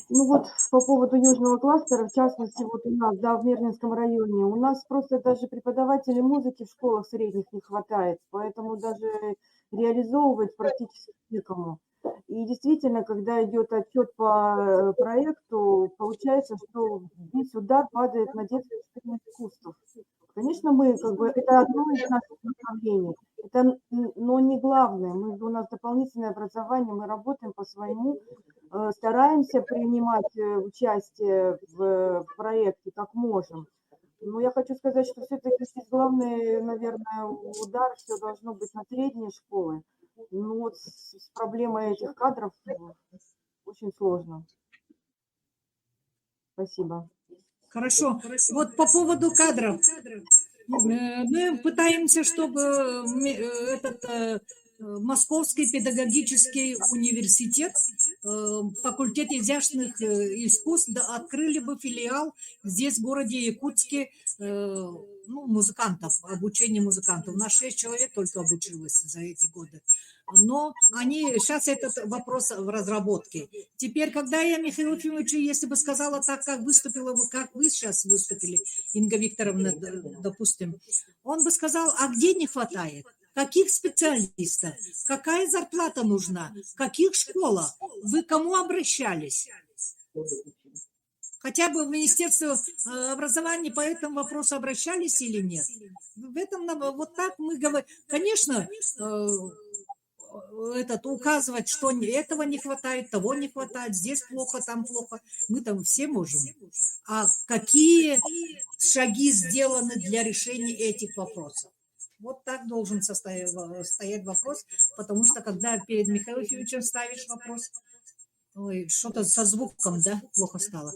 Speaker 7: Ну вот по поводу южного кластера, в частности, вот у нас, да, в Мерлинском районе, у нас просто даже преподавателей музыки в школах средних не хватает, поэтому даже реализовывать практически некому. И действительно, когда идет отчет по проекту, получается, что весь удар падает на детское искусство. Конечно, мы как бы это одно из наших направлений, но не главное. У нас дополнительное образование, мы работаем по своему, стараемся принимать участие в проекте как можем. Но я хочу сказать, что все-таки здесь главный, наверное, удар, все должно быть на средние школы. Ну вот с проблемой этих кадров очень сложно. Спасибо.
Speaker 1: Хорошо. Вот по поводу кадров. Мы пытаемся, чтобы этот Московский педагогический университет, факультет изящных искусств, открыли бы филиал здесь, в городе Якутске, ну, музыкантов, обучение музыкантов. У нас 6 человек только обучилось за эти годы. Но сейчас этот вопрос в разработке. Теперь, когда я Михаилу Ефимовичу, если бы сказала так, как выступила, как вы сейчас выступили, Инга Викторовна, допустим, он бы сказал, а где не хватает? Каких специалистов? Какая зарплата нужна? В каких школах? Вы к кому обращались? Хотя бы в Министерство образования по этому вопросу обращались или нет? В этом вот так мы говорим. Конечно, указывать, что этого не хватает, того не хватает, здесь плохо, там плохо. Мы там все можем. А какие шаги сделаны для решения этих вопросов? Вот так должен стоять вопрос, потому что когда перед Михаилом Ефимовичем ставишь вопрос, ой, что-то со звуком, да, плохо стало.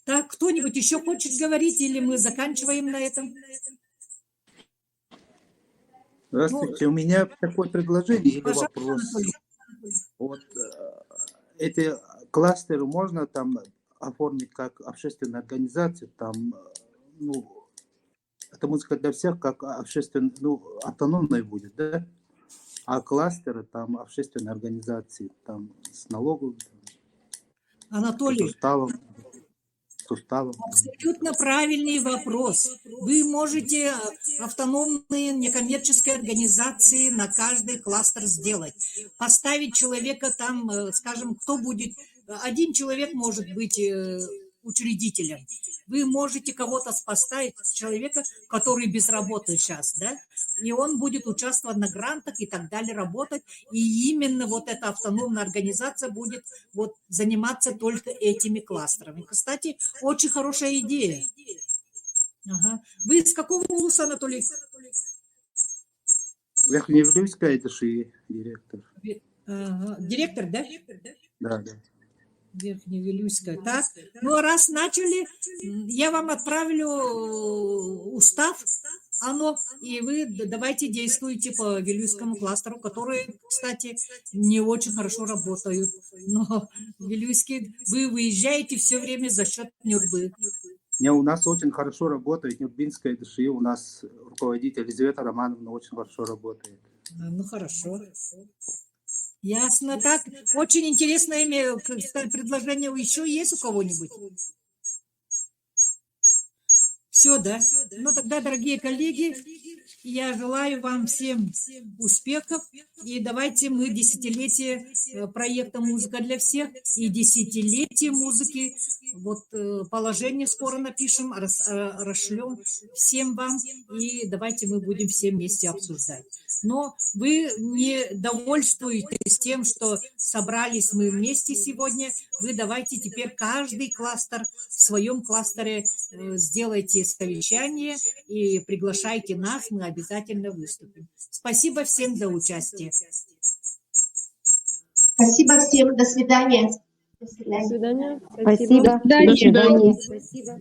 Speaker 1: Так, кто-нибудь еще хочет говорить, или мы заканчиваем на этом?
Speaker 8: Здравствуйте, у меня такое предложение или вопрос. Вот эти кластеры можно там оформить как общественная организация, там, ну, это музыка для всех, как общественная, ну, автономная будет, да? А кластеры там общественные организации, там с налогом,
Speaker 1: Анатолий,
Speaker 8: суставом.
Speaker 1: абсолютно правильный вопрос. Вы можете автономные некоммерческие организации на каждый кластер сделать. Поставить человека там, скажем, кто будет... Один человек может быть учредителем. Вы можете кого-то поставить, человека, который без работы сейчас, да, и он будет участвовать на грантах и так далее, работать, и именно вот эта автономная организация будет вот заниматься только этими кластерами. Кстати, очень хорошая идея. Ага. Вы из какого вуза, Анатолий?
Speaker 8: Верхнеевлевская ДШИ, директор.
Speaker 1: Ага. Директор, да?
Speaker 8: Да, да.
Speaker 1: Верхневилюйская. Так, ну раз начали, я вам отправлю устав, и вы давайте действуйте по Вилюйскому кластеру, которые, кстати, не очень хорошо работают. Но Вилюйский, вы выезжаете все время за счет Нюрбы.
Speaker 8: Не, у нас очень хорошо работает Нюрбинская ДШИ, у нас руководитель Елизавета Романовна очень хорошо работает.
Speaker 1: Ну, хорошо. Ясно. Так, очень интересное предложение еще есть у кого-нибудь? Все, да? Ну тогда, дорогие коллеги, я желаю вам всем успехов. И давайте мы десятилетие проекта «Музыка для всех» и десятилетие музыки, вот положение скоро напишем, расшлем всем вам. И давайте мы будем все вместе обсуждать. Но вы не довольствуетесь тем, что собрались мы вместе сегодня. Вы давайте теперь каждый кластер в своем кластере сделайте совещание и приглашайте нас, мы обязательно выступим. Спасибо всем за участие.
Speaker 3: Спасибо всем. До свидания.
Speaker 7: До свидания.
Speaker 4: Спасибо. До свидания.
Speaker 5: Спасибо.